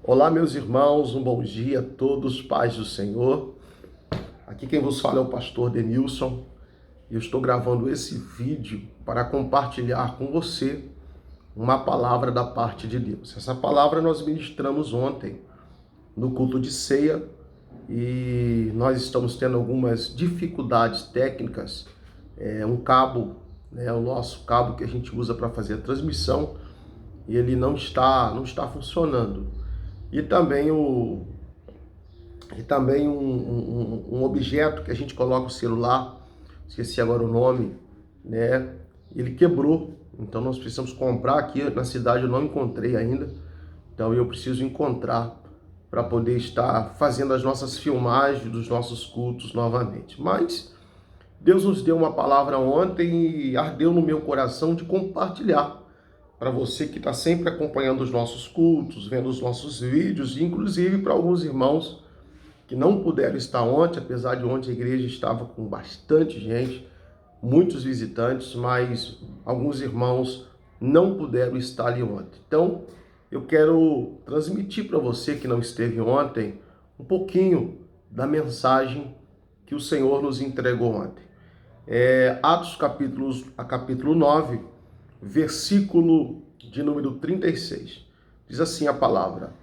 Olá, meus irmãos, um bom dia a todos, paz do Senhor. Aqui quem vos fala é o pastor Denilson e eu estou gravando esse vídeo para compartilhar com você uma palavra da parte de Deus. Essa palavra nós ministramos ontem no culto de ceia e nós estamos tendo algumas dificuldades técnicas. Um cabo, o nosso cabo que a gente usa para fazer a transmissão, e ele não está funcionando. E também um objeto que a gente coloca o celular, esqueci agora o nome, né? Ele quebrou, então nós precisamos comprar aqui na cidade, eu não encontrei ainda, então eu preciso encontrar para poder estar fazendo as nossas filmagens dos nossos cultos novamente. Mas Deus nos deu uma palavra ontem e ardeu no meu coração de compartilhar para você que está sempre acompanhando os nossos cultos, vendo os nossos vídeos, e inclusive para alguns irmãos que não puderam estar ontem, apesar de ontem a igreja estava com bastante gente, muitos visitantes, mas alguns irmãos não puderam estar ali ontem. Então, eu quero transmitir para você que não esteve ontem um pouquinho da mensagem que o Senhor nos entregou ontem. Atos capítulo 9, versículo de número 36. Diz assim a palavra: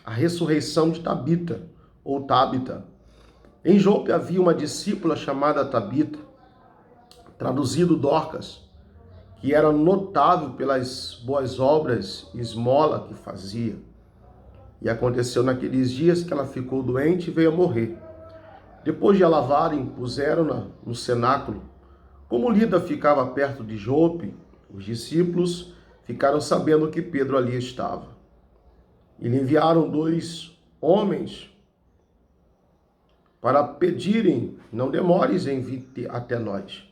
a ressurreição de Tabita, ou Tábita. Em Jope havia uma discípula chamada Tabita, traduzido Dorcas, que era notável pelas boas obras e esmola que fazia. E aconteceu naqueles dias que ela ficou doente e veio a morrer. Depois de a lavarem, puseram-na no cenáculo. Como Lida ficava perto de Jope, os discípulos ficaram sabendo que Pedro ali estava. E lhe enviaram 2 homens para pedirem: não demores em vir até nós.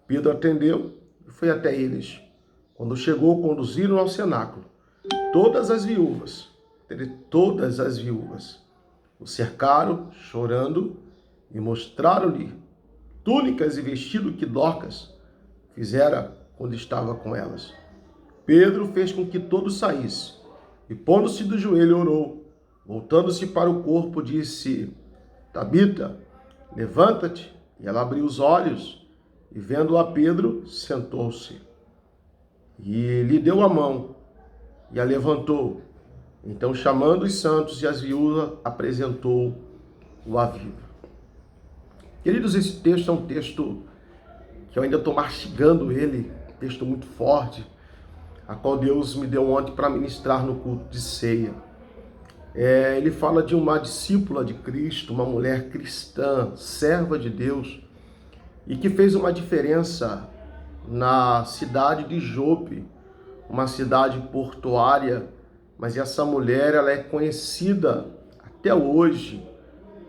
Pedro atendeu e foi até eles. Quando chegou, conduziram ao cenáculo. Todas as viúvas o cercaram, chorando, e mostraram-lhe túnicas e vestido que Dorcas fizera quando estava com elas. Pedro fez com que todos saíssem, e pondo-se do joelho, orou. Voltando-se para o corpo, disse: Tabita, levanta-te. E ela abriu os olhos, e vendo a Pedro, sentou-se. E lhe deu a mão, e a levantou. Então, chamando os santos e as viúvas, apresentou-o à vida. Queridos, esse texto é um texto que eu ainda estou mastigando ele, texto muito forte, a qual Deus me deu ontem para ministrar no culto de ceia. Ele fala de uma discípula de Cristo, uma mulher cristã, serva de Deus, e que fez uma diferença na cidade de Jope, uma cidade portuária, mas essa mulher ela é conhecida até hoje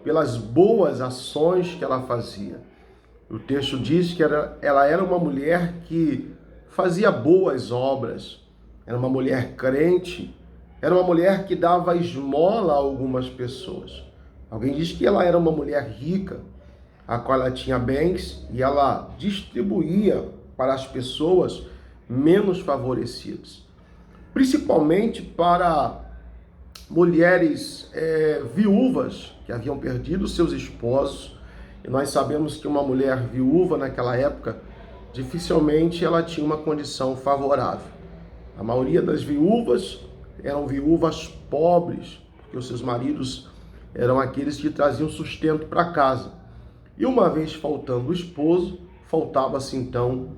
pelas boas ações que ela fazia. O texto diz que ela era uma mulher que fazia boas obras, era uma mulher crente, era uma mulher que dava esmola a algumas pessoas. Alguém diz que ela era uma mulher rica, a qual ela tinha bens e ela distribuía para as pessoas menos favorecidas, principalmente para mulheres viúvas que haviam perdido seus esposos. E nós sabemos que uma mulher viúva naquela época, dificilmente ela tinha uma condição favorável. A maioria das viúvas eram viúvas pobres, porque os seus maridos eram aqueles que traziam sustento para casa. E uma vez faltando o esposo, faltava-se então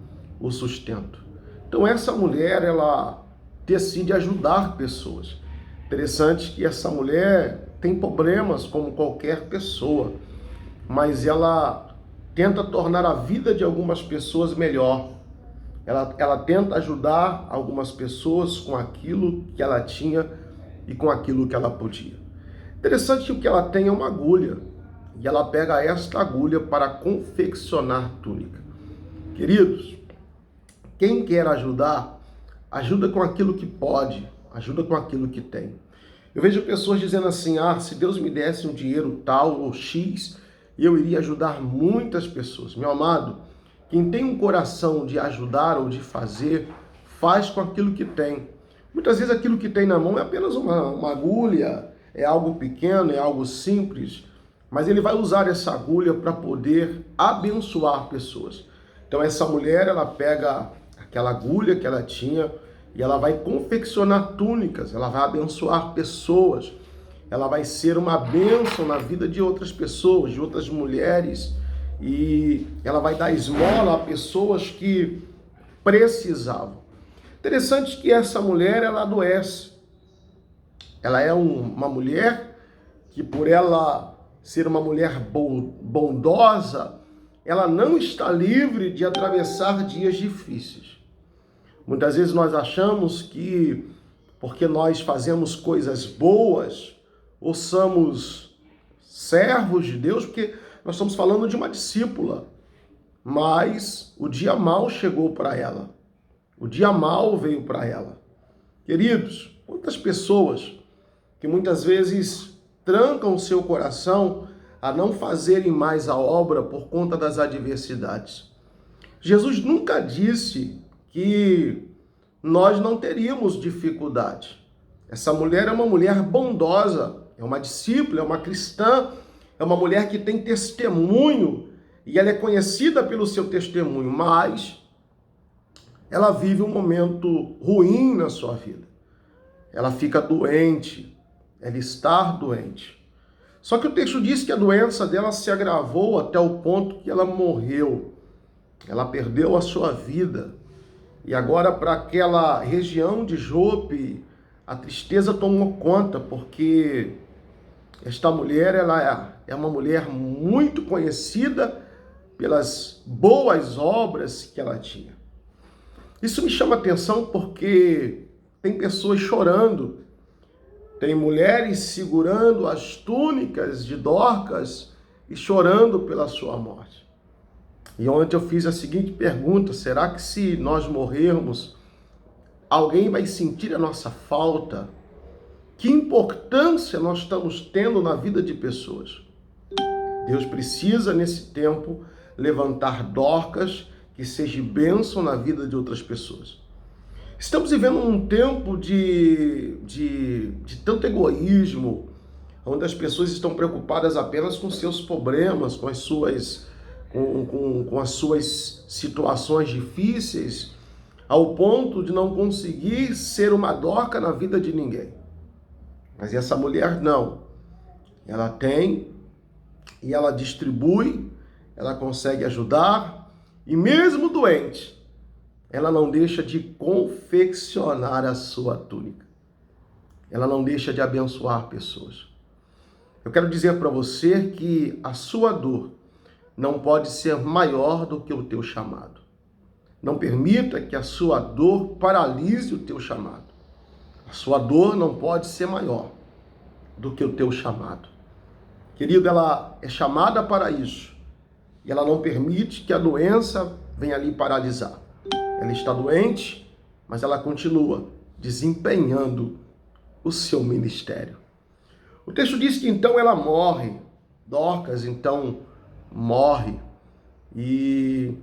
o sustento. Então essa mulher, ela decide ajudar pessoas. Interessante que essa mulher tem problemas como qualquer pessoa, mas ela tenta tornar a vida de algumas pessoas melhor. Ela tenta ajudar algumas pessoas com aquilo que ela tinha e com aquilo que ela podia. Interessante que o que ela tem é uma agulha, e ela pega esta agulha para confeccionar túnica. Queridos, quem quer ajudar, ajuda com aquilo que pode, ajuda com aquilo que tem. Eu vejo pessoas dizendo assim: se Deus me desse um dinheiro tal ou X, eu iria ajudar muitas pessoas. Meu amado, quem tem um coração de ajudar ou de fazer, faz com aquilo que tem. Muitas vezes aquilo que tem na mão é apenas uma agulha, é algo pequeno, é algo simples, mas ele vai usar essa agulha para poder abençoar pessoas. Então essa mulher, ela pega aquela agulha que ela tinha e ela vai confeccionar túnicas, ela vai abençoar pessoas, ela vai ser uma bênção na vida de outras pessoas, de outras mulheres, e ela vai dar esmola a pessoas que precisavam. Interessante que essa mulher, ela adoece. Ela é uma mulher que, por ela ser uma mulher bondosa, ela não está livre de atravessar dias difíceis. Muitas vezes nós achamos que, porque nós fazemos coisas boas, ou somos servos de Deus, porque nós estamos falando de uma discípula, mas o dia mau chegou para ela. O dia mau veio para ela. Queridos, quantas pessoas que muitas vezes trancam o seu coração a não fazerem mais a obra por conta das adversidades. Jesus nunca disse que nós não teríamos dificuldade. Essa mulher é uma mulher bondosa, é uma discípula, é uma cristã, é uma mulher que tem testemunho e ela é conhecida pelo seu testemunho, mas ela vive um momento ruim na sua vida. Ela fica doente, ela está doente. Só que o texto diz que a doença dela se agravou até o ponto que ela morreu. Ela perdeu a sua vida. E agora, para aquela região de Jope, a tristeza tomou conta, porque esta mulher, ela é uma mulher muito conhecida pelas boas obras que ela tinha. Isso me chama atenção porque tem pessoas chorando, tem mulheres segurando as túnicas de Dorcas e chorando pela sua morte. E ontem eu fiz a seguinte pergunta: será que se nós morrermos, alguém vai sentir a nossa falta? Que importância nós estamos tendo na vida de pessoas? Deus precisa, nesse tempo, levantar Dorcas que seja bênção na vida de outras pessoas. Estamos vivendo um tempo de tanto egoísmo, onde as pessoas estão preocupadas apenas com seus problemas, com as suas situações difíceis, ao ponto de não conseguir ser uma Dorca na vida de ninguém. Mas essa mulher não. Ela tem e ela distribui, ela consegue ajudar, e mesmo doente, ela não deixa de confeccionar a sua túnica. Ela não deixa de abençoar pessoas. Eu quero dizer para você que a sua dor não pode ser maior do que o teu chamado. Não permita que a sua dor paralise o teu chamado. A sua dor não pode ser maior do que o teu chamado. Querido, ela é chamada para isso. E ela não permite que a doença venha lhe paralisar. Ela está doente, mas ela continua desempenhando o seu ministério. O texto diz que então ela morre. Dorcas então morre. E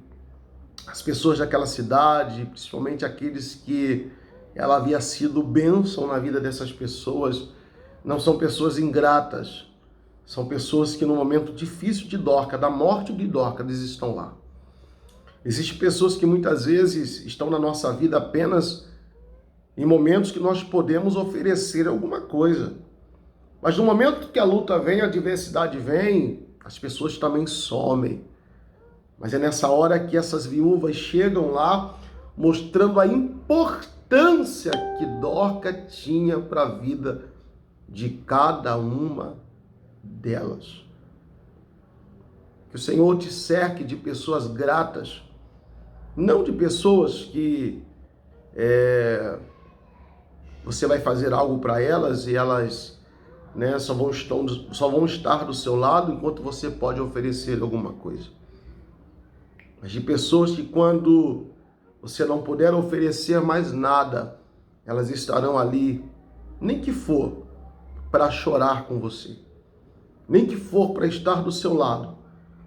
as pessoas daquela cidade, principalmente aqueles que ela havia sido bênção na vida dessas pessoas, não são pessoas ingratas. São pessoas que no momento difícil de Dorcas, da morte de Dorcas, eles estão lá. Existem pessoas que muitas vezes estão na nossa vida apenas em momentos que nós podemos oferecer alguma coisa. Mas no momento que a luta vem, a adversidade vem, as pessoas também somem. Mas é nessa hora que essas viúvas chegam lá, mostrando a importância que Dorcas tinha para a vida de cada uma delas. Que o Senhor te cerque de pessoas gratas, não de pessoas que você vai fazer algo para elas e elas só vão estar do seu lado enquanto você pode oferecer alguma coisa. Mas de pessoas que quando você não puder oferecer mais nada, elas estarão ali, nem que for para chorar com você, nem que for para estar do seu lado,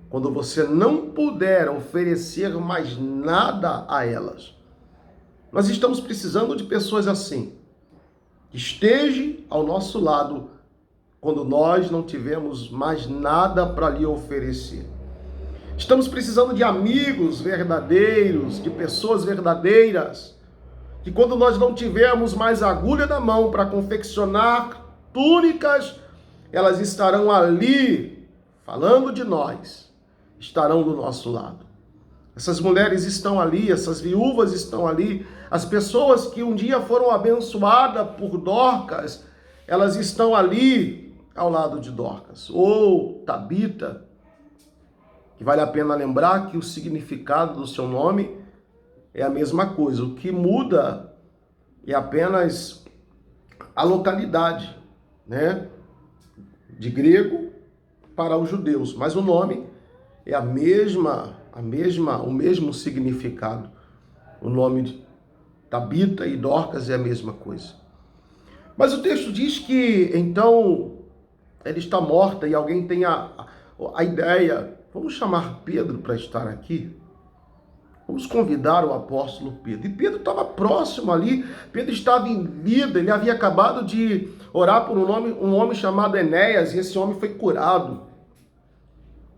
quando você não puder oferecer mais nada a elas. Nós estamos precisando de pessoas assim, que estejam ao nosso lado quando nós não tivemos mais nada para lhe oferecer. Estamos precisando de amigos verdadeiros, de pessoas verdadeiras, que quando nós não tivermos mais agulha na mão para confeccionar túnicas, elas estarão ali, falando de nós, estarão do nosso lado. Essas mulheres estão ali, essas viúvas estão ali, as pessoas que um dia foram abençoadas por Dorcas, elas estão ali ao lado de Dorcas. Ou Tabita, que vale a pena lembrar que o significado do seu nome é a mesma coisa. O que muda é apenas a localidade, né? De grego para os judeus, mas o nome é o mesmo significado. O nome de Tabita e Dorcas é a mesma coisa. Mas o texto diz que então ela está morta e alguém tem a ideia, vamos chamar Pedro para estar aqui? Vamos convidar o apóstolo Pedro. E Pedro estava próximo ali, Pedro estava em vida, ele havia acabado de orar por um homem chamado Enéas, e esse homem foi curado.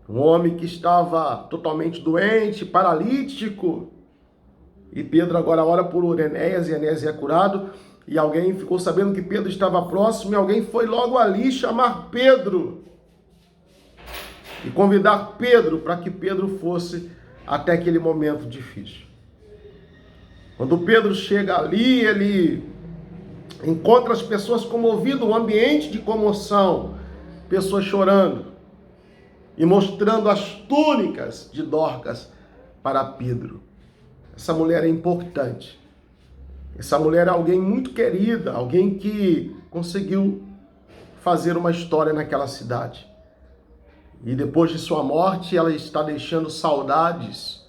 Um homem que estava totalmente doente, paralítico. E Pedro agora ora por Enéas, e Enéas é curado. E alguém ficou sabendo que Pedro estava próximo, e alguém foi logo ali chamar Pedro. E convidar Pedro para que Pedro fosse até aquele momento difícil. Quando Pedro chega ali, ele encontra as pessoas comovidas, um ambiente de comoção, pessoas chorando e mostrando as túnicas de Dorcas para Pedro. Essa mulher é importante. Essa mulher é alguém muito querida, alguém que conseguiu fazer uma história naquela cidade. E depois de sua morte, ela está deixando saudades,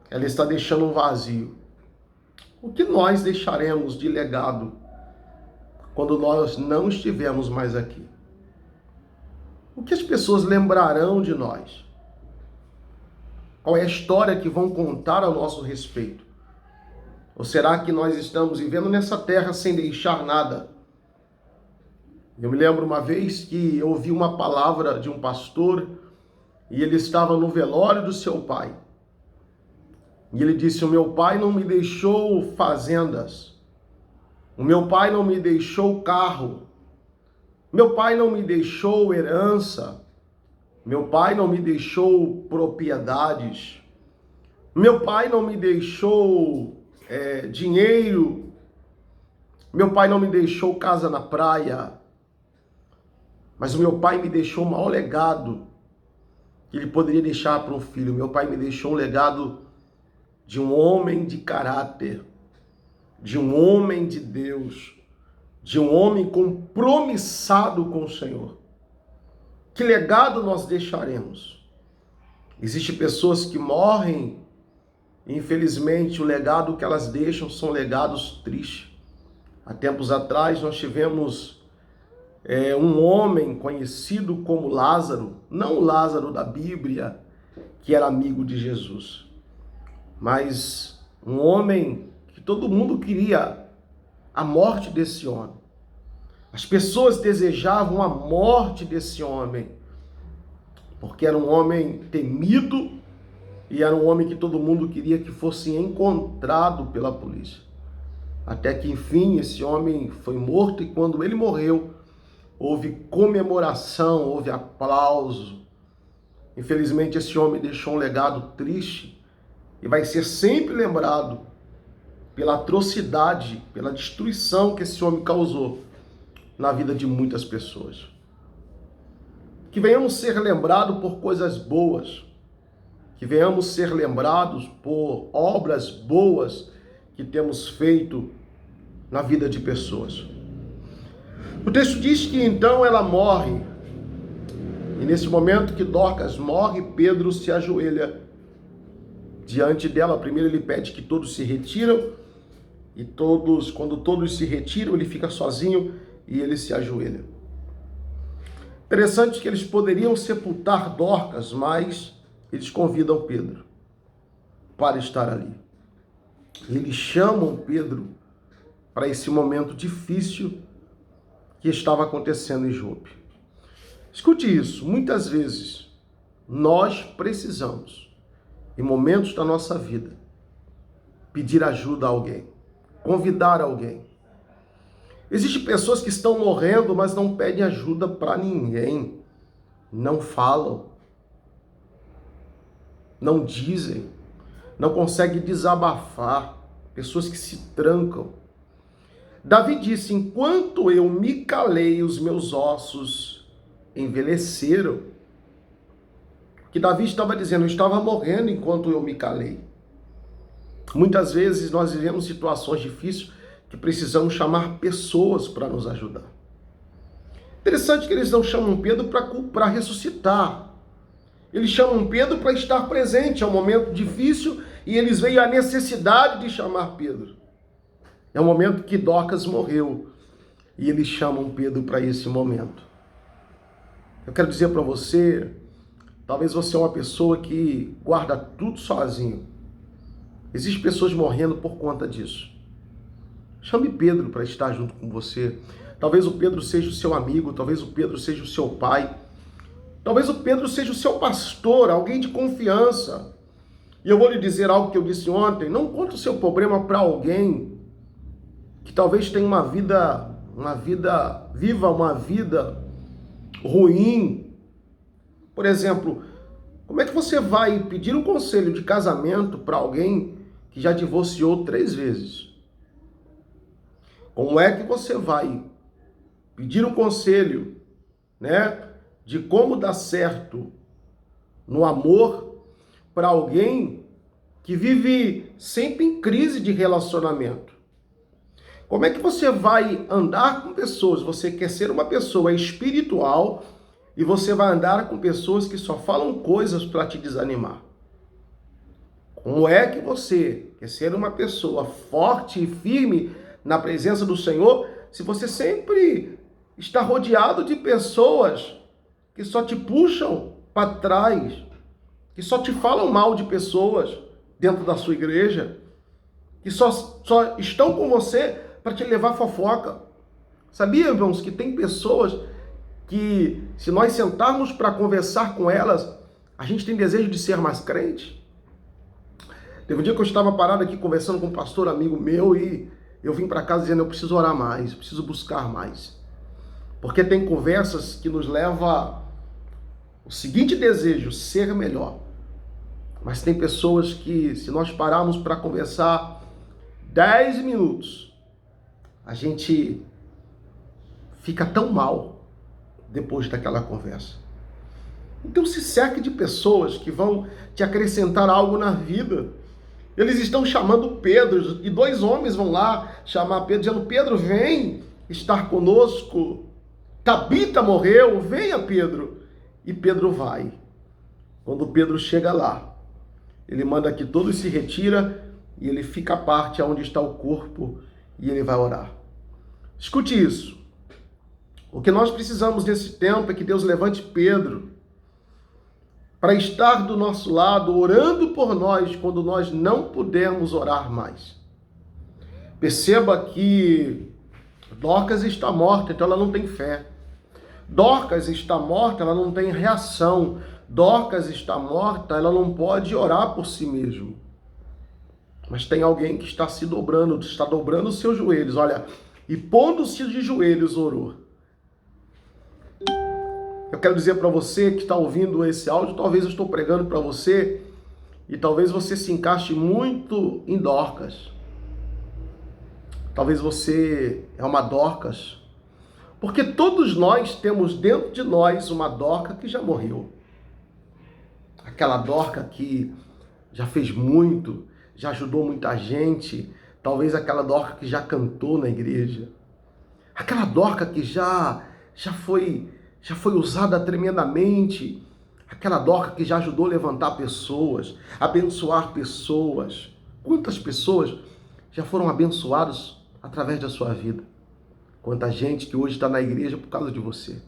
ela está deixando um vazio. O que nós deixaremos de legado quando nós não estivermos mais aqui? O que as pessoas lembrarão de nós? Qual é a história que vão contar a nosso respeito? Ou será que nós estamos vivendo nessa terra sem deixar nada? Eu me lembro uma vez que eu ouvi uma palavra de um pastor e ele estava no velório do seu pai. E ele disse: o meu pai não me deixou fazendas. O meu pai não me deixou carro. Meu pai não me deixou herança. Meu pai não me deixou propriedades. Meu pai não me deixou dinheiro. Meu pai não me deixou casa na praia. Mas o meu pai me deixou o maior legado que ele poderia deixar para um filho. Meu pai me deixou um legado de um homem de caráter, de um homem de Deus, de um homem compromissado com o Senhor. Que legado nós deixaremos? Existem pessoas que morrem e, infelizmente, o legado que elas deixam são legados tristes. Há tempos atrás nós tivemos um homem conhecido como Lázaro, não o Lázaro da Bíblia, que era amigo de Jesus, mas um homem que todo mundo queria a morte desse homem. As pessoas desejavam a morte desse homem, porque era um homem temido e era um homem que todo mundo queria que fosse encontrado pela polícia. Até que, enfim, esse homem foi morto e quando ele morreu, houve comemoração, houve aplauso. Infelizmente, esse homem deixou um legado triste e vai ser sempre lembrado pela atrocidade, pela destruição que esse homem causou na vida de muitas pessoas. Que venhamos ser lembrados por coisas boas, que venhamos ser lembrados por obras boas que temos feito na vida de pessoas. O texto diz que então ela morre, e nesse momento que Dorcas morre, Pedro se ajoelha diante dela. Primeiro ele pede que todos se retiram, e quando todos se retiram, ele fica sozinho e ele se ajoelha. Interessante que eles poderiam sepultar Dorcas, mas eles convidam Pedro para estar ali. Eles chamam Pedro para esse momento difícil que estava acontecendo em Jope. Escute isso, muitas vezes nós precisamos, em momentos da nossa vida, pedir ajuda a alguém, convidar alguém. Existem pessoas que estão morrendo, mas não pedem ajuda para ninguém, não falam, não dizem, não conseguem desabafar, pessoas que se trancam. Davi disse: enquanto eu me calei, os meus ossos envelheceram. Que Davi estava dizendo: eu estava morrendo enquanto eu me calei. Muitas vezes nós vivemos situações difíceis que precisamos chamar pessoas para nos ajudar. Interessante que eles não chamam Pedro para ressuscitar. Eles chamam Pedro para estar presente. É um momento difícil e eles veem a necessidade de chamar Pedro. É um momento que Dorcas morreu e eles chamam Pedro para esse momento. Eu quero dizer para você, talvez você é uma pessoa que guarda tudo sozinho. Existem pessoas morrendo por conta disso. Chame Pedro para estar junto com você. Talvez o Pedro seja o seu amigo, talvez o Pedro seja o seu pai. Talvez o Pedro seja o seu pastor, alguém de confiança. E eu vou lhe dizer algo que eu disse ontem: não conte o seu problema para alguém que talvez tenha viva uma vida ruim. Por exemplo, como é que você vai pedir um conselho de casamento para alguém que já divorciou 3 vezes? Como é que você vai pedir um conselho, de como dar certo no amor para alguém que vive sempre em crise de relacionamento? Como é que você vai andar com pessoas? Você quer ser uma pessoa espiritual e você vai andar com pessoas que só falam coisas para te desanimar. Como é que você quer ser uma pessoa forte e firme na presença do Senhor se você sempre está rodeado de pessoas que só te puxam para trás, que só te falam mal de pessoas dentro da sua igreja, que só estão com você para te levar fofoca? Sabia, irmãos, que tem pessoas que, se nós sentarmos para conversar com elas, a gente tem desejo de ser mais crente? Teve um dia que eu estava parado aqui conversando com um pastor amigo meu e eu vim para casa dizendo: eu preciso orar mais, eu preciso buscar mais. Porque tem conversas que nos levam ao seguinte desejo: ser melhor. Mas tem pessoas que, se nós pararmos para conversar 10 minutos, a gente fica tão mal depois daquela conversa. Então se cerque de pessoas que vão te acrescentar algo na vida. Eles estão chamando Pedro, e 2 homens vão lá chamar Pedro, dizendo: Pedro, vem estar conosco. Tabita morreu, venha, Pedro. E Pedro vai. Quando Pedro chega lá, ele manda que todos se retira e ele fica à parte onde está o corpo e ele vai orar. Escute isso. O que nós precisamos nesse tempo é que Deus levante Pedro para estar do nosso lado, orando por nós quando nós não pudermos orar mais. Perceba que Dorcas está morta, então ela não tem fé. Dorcas está morta, ela não tem reação. Dorcas está morta, ela não pode orar por si mesma. Mas tem alguém que está se dobrando, está dobrando os seus joelhos, olha, e pondo-se de joelhos orou. Eu quero dizer para você que está ouvindo esse áudio, talvez eu estou pregando para você e talvez você se encaixe muito em Dorcas. Talvez você é uma Dorcas, porque todos nós temos dentro de nós uma Dorcas que já morreu. Aquela Dorcas que já fez muito, já ajudou muita gente, talvez aquela Dorcas que já cantou na igreja. Aquela Dorcas que já foi usada tremendamente. Aquela Dorcas que já ajudou a levantar pessoas, abençoar pessoas. Quantas pessoas já foram abençoadas através da sua vida? Quanta gente que hoje está na igreja por causa de você.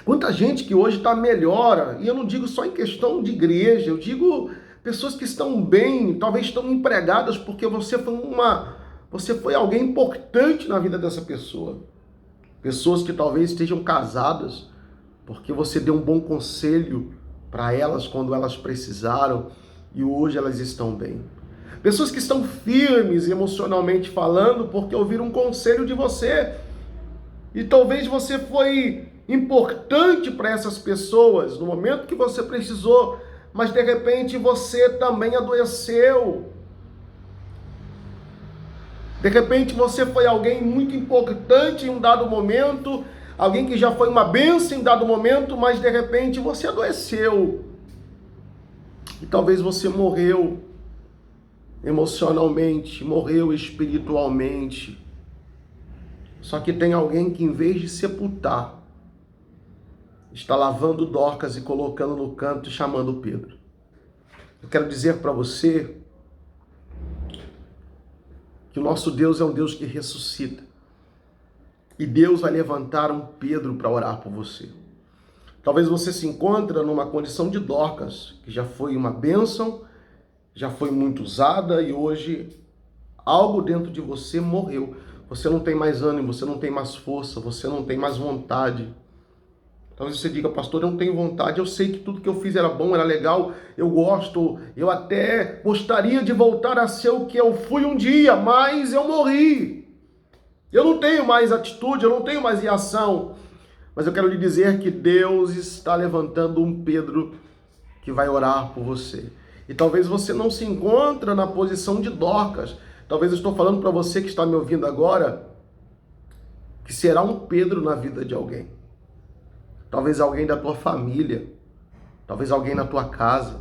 Quanta gente que hoje está melhor, e eu não digo só em questão de igreja, eu digo pessoas que estão bem, talvez estão empregadas porque você foi alguém importante na vida dessa pessoa. Pessoas que talvez estejam casadas porque você deu um bom conselho para elas quando elas precisaram e hoje elas estão bem. Pessoas que estão firmes emocionalmente falando porque ouviram um conselho de você. E talvez você foi importante para essas pessoas no momento que você precisou, mas de repente você também adoeceu. De repente você foi alguém muito importante em um dado momento, alguém que já foi uma bênção em dado momento, mas de repente você adoeceu. E talvez você morreu emocionalmente, morreu espiritualmente. Só que tem alguém que, em vez de sepultar, está lavando Dorcas e colocando no canto e chamando Pedro. Eu quero dizer para você que o nosso Deus é um Deus que ressuscita. E Deus vai levantar um Pedro para orar por você. Talvez você se encontre numa condição de Dorcas, que já foi uma bênção, já foi muito usada e hoje algo dentro de você morreu. Você não tem mais ânimo, você não tem mais força, você não tem mais vontade. Talvez você diga, pastor, eu não tenho vontade, eu sei que tudo que eu fiz era bom, era legal, eu gosto, eu até gostaria de voltar a ser o que eu fui um dia, mas eu morri. Eu não tenho mais atitude, eu não tenho mais reação. Mas eu quero lhe dizer que Deus está levantando um Pedro que vai orar por você. E talvez você não se encontre na posição de Dorcas. Talvez eu estou falando para você que está me ouvindo agora, que será um Pedro na vida de alguém. Talvez alguém da tua família, talvez alguém na tua casa,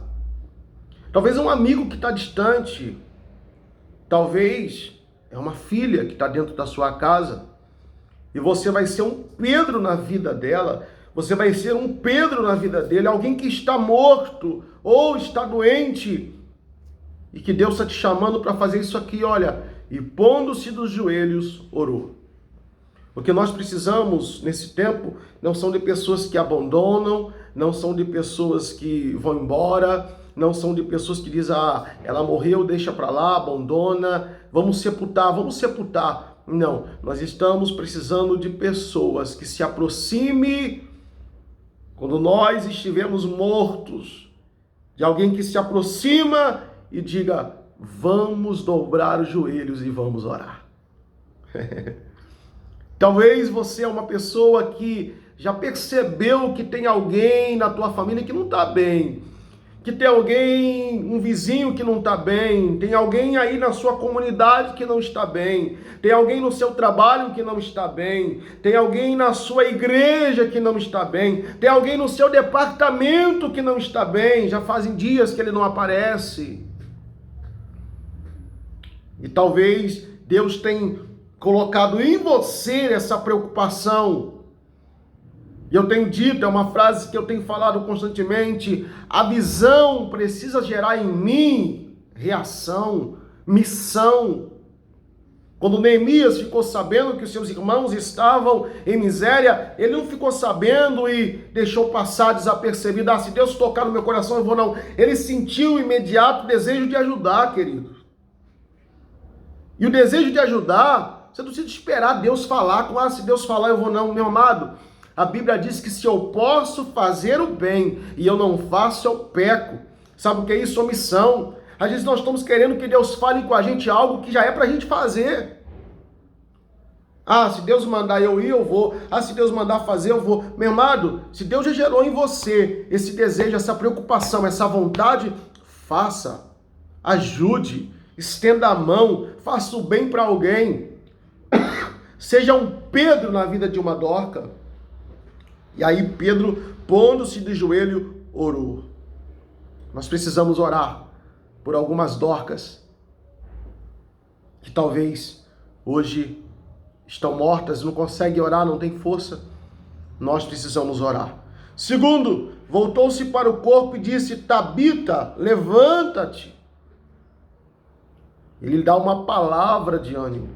talvez um amigo que está distante, talvez é uma filha que está dentro da sua casa, e você vai ser um Pedro na vida dela, você vai ser um Pedro na vida dele, alguém que está morto ou está doente, e que Deus está te chamando para fazer isso aqui, olha, e pondo-se dos joelhos, orou. O que nós precisamos nesse tempo não são de pessoas que abandonam, não são de pessoas que vão embora, não são de pessoas que dizem, ela morreu, deixa para lá, abandona, vamos sepultar. Não, nós estamos precisando de pessoas que se aproximem quando nós estivermos mortos, de alguém que se aproxima e diga, vamos dobrar os joelhos e vamos orar. Talvez você é uma pessoa que já percebeu que tem alguém na tua família que não está bem, que tem alguém, um vizinho que não está bem, tem alguém aí na sua comunidade que não está bem, tem alguém no seu trabalho que não está bem, tem alguém na sua igreja que não está bem, tem alguém no seu departamento que não está bem, já fazem dias que ele não aparece. E talvez Deus tenha colocado em você essa preocupação. E eu tenho dito, é uma frase que eu tenho falado constantemente, a visão precisa gerar em mim reação, missão. Quando Neemias ficou sabendo que os seus irmãos estavam em miséria, ele não ficou sabendo e deixou passar desapercebido, se Deus tocar no meu coração eu vou não. Ele sentiu o imediato desejo de ajudar, querido. E o desejo de ajudar, você não precisa esperar Deus falar, se Deus falar eu vou não, meu amado. A Bíblia diz que se eu posso fazer o bem e eu não faço, eu peco. Sabe o que é isso? Omissão. Às vezes nós estamos querendo que Deus fale com a gente algo que já é para a gente fazer. Se Deus mandar eu ir, eu vou. Se Deus mandar fazer, eu vou. Meu amado, se Deus já gerou em você esse desejo, essa preocupação, essa vontade, faça, ajude, estenda a mão, faça o bem para alguém. Seja um Pedro na vida de uma Dorca. E aí Pedro, pondo-se de joelho, orou. Nós precisamos orar por algumas Dorcas que talvez hoje estão mortas, não conseguem orar, não tem força. Nós precisamos orar. Segundo, voltou-se para o corpo e disse, Tabita, levanta-te. Ele lhe dá uma palavra de ânimo.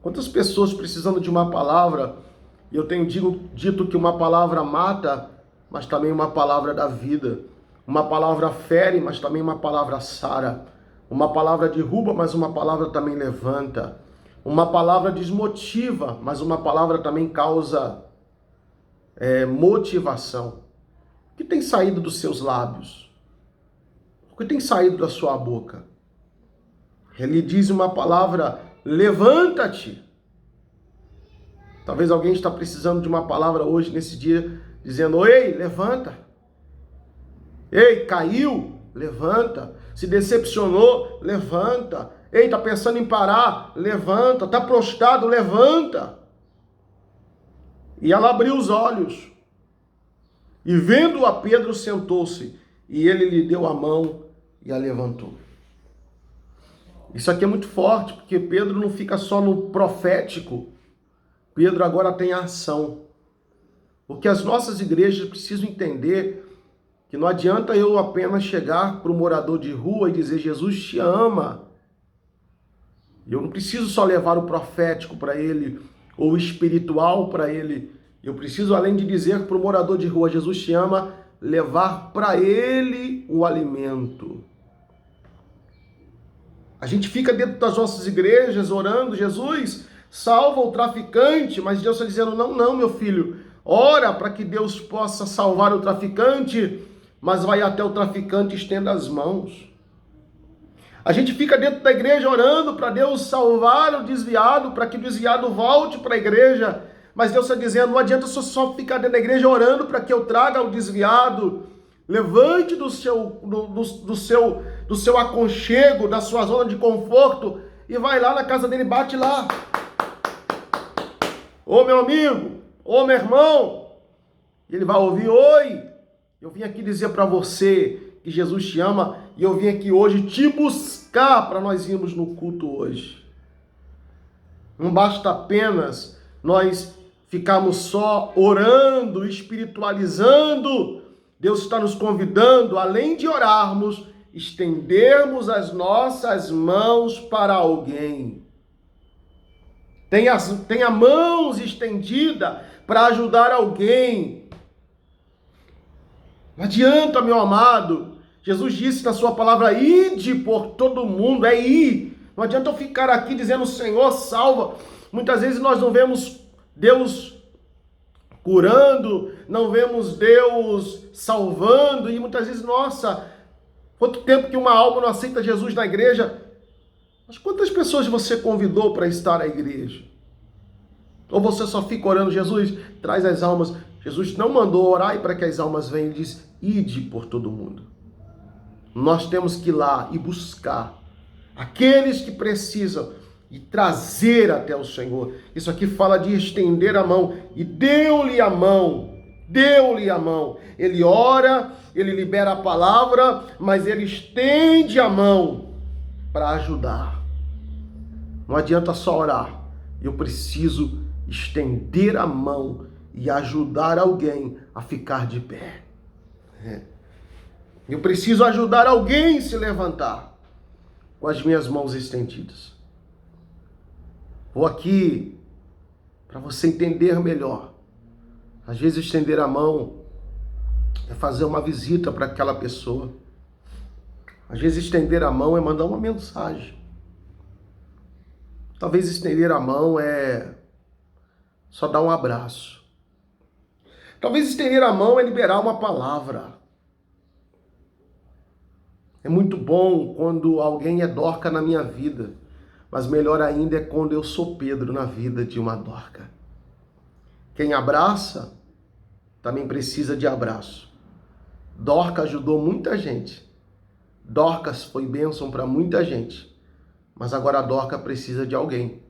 Quantas pessoas precisando de uma palavra? E eu tenho dito que uma palavra mata, mas também uma palavra dá vida. Uma palavra fere, mas também uma palavra sara. Uma palavra derruba, mas uma palavra também levanta. Uma palavra desmotiva, mas uma palavra também causa motivação? O que tem saído dos seus lábios? O que tem saído da sua boca? Ele diz uma palavra: levanta-te. Talvez alguém está precisando de uma palavra hoje, nesse dia, dizendo: ei, levanta. Ei, caiu? Levanta. Se decepcionou? Levanta. Ei, está pensando em parar? Levanta. Está prostrado? Levanta. E ela abriu os olhos. E vendo a Pedro, sentou-se. E ele lhe deu a mão e a levantou. Isso aqui é muito forte, porque Pedro não fica só no profético. Pedro agora tem ação. Porque as nossas igrejas precisam entender que não adianta eu apenas chegar para o morador de rua e dizer: Jesus te ama. Eu não preciso só levar o profético para ele, ou o espiritual para ele. Eu preciso, além de dizer para o morador de rua: Jesus te ama, levar para ele o alimento. A gente fica dentro das nossas igrejas orando: Jesus, salva o traficante. Mas Deus está dizendo: não, meu filho. Ora para que Deus possa salvar o traficante, mas vai até o traficante e estenda as mãos. A gente fica dentro da igreja orando para Deus salvar o desviado, para que o desviado volte para a igreja. Mas Deus está dizendo: não adianta só ficar dentro da igreja orando para que eu traga o desviado. Levante do seu aconchego, da sua zona de conforto, e vai lá na casa dele, bate lá. Ô meu amigo, ô meu irmão. E ele vai ouvir: oi, eu vim aqui dizer para você que Jesus te ama, e eu vim aqui hoje te buscar para nós irmos no culto hoje. Não basta apenas nós ficarmos só orando, espiritualizando. Deus está nos convidando, além de orarmos, estendermos as nossas mãos para alguém. Tenha mãos estendidas para ajudar alguém. Não adianta, meu amado. Jesus disse na sua palavra: ide por todo mundo, é ir. Não adianta eu ficar aqui dizendo: Senhor, salva. Muitas vezes nós não vemos Deus curando, não vemos Deus salvando, e muitas vezes, nossa, quanto tempo que uma alma não aceita Jesus na igreja. Mas quantas pessoas você convidou para estar na igreja? Ou você só fica orando: Jesus, traz as almas. Jesus não mandou orar para que as almas venham, ele diz: ide por todo mundo. Nós temos que ir lá e buscar aqueles que precisam e trazer até o Senhor. Isso aqui fala de estender a mão. E deu-lhe a mão. Deu-lhe a mão. Ele ora, ele libera a palavra, mas ele estende a mão para ajudar. Não adianta só orar. Eu preciso estender a mão e ajudar alguém a ficar de pé. Eu preciso ajudar alguém a se levantar com as minhas mãos estendidas. Vou aqui para você entender melhor. Às vezes estender a mão é fazer uma visita para aquela pessoa. Às vezes estender a mão é mandar uma mensagem. Talvez estender a mão é só dar um abraço. Talvez estender a mão é liberar uma palavra. É muito bom quando alguém é Dorca na minha vida, mas melhor ainda é quando eu sou Pedro na vida de uma Dorca. Quem abraça também precisa de abraço. Dorca ajudou muita gente. Dorcas foi bênção para muita gente. Mas agora a Dorca precisa de alguém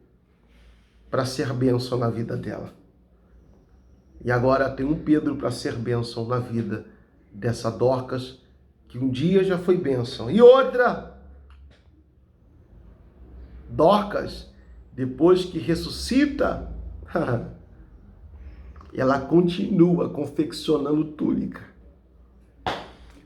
para ser bênção na vida dela. E agora tem um Pedro para ser bênção na vida dessa Dorcas, que um dia já foi bênção. E outra, Dorcas, depois que ressuscita, ela continua confeccionando túnica.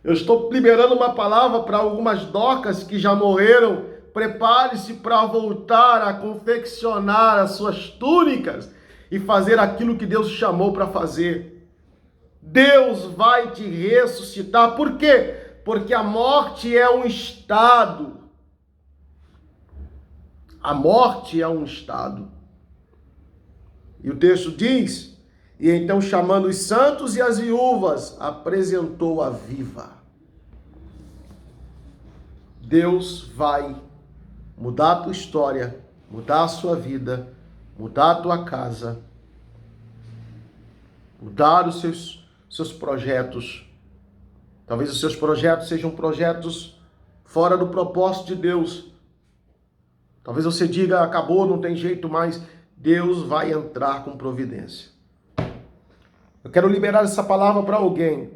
Eu estou liberando uma palavra para algumas Dorcas que já morreram. Prepare-se para voltar a confeccionar as suas túnicas e fazer aquilo que Deus chamou para fazer. Deus vai te ressuscitar. Por quê? Porque a morte é um estado. A morte é um estado. E o texto diz: E então, chamando os santos e as viúvas, apresentou-a viva. Deus vai mudar a tua história, mudar a sua vida, mudar a tua casa, mudar os seus projetos. Talvez os seus projetos sejam projetos fora do propósito de Deus. Talvez você diga, acabou, não tem jeito mais. Deus vai entrar com providência. Eu quero liberar essa palavra para alguém.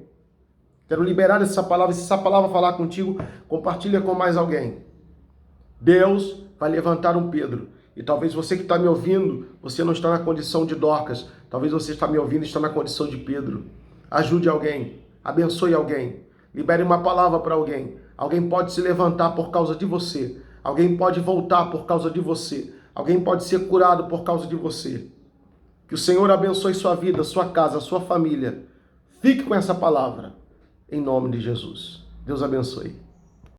Quero liberar essa palavra. Se essa palavra falar contigo, compartilha com mais alguém. Deus vai levantar um Pedro. E talvez você que está me ouvindo, você não está na condição de Dorcas. Talvez você está me ouvindo e está na condição de Pedro. Ajude alguém. Abençoe alguém. Libere uma palavra para alguém. Alguém pode se levantar por causa de você. Alguém pode voltar por causa de você. Alguém pode ser curado por causa de você. Que o Senhor abençoe sua vida, sua casa, sua família. Fique com essa palavra. Em nome de Jesus. Deus abençoe.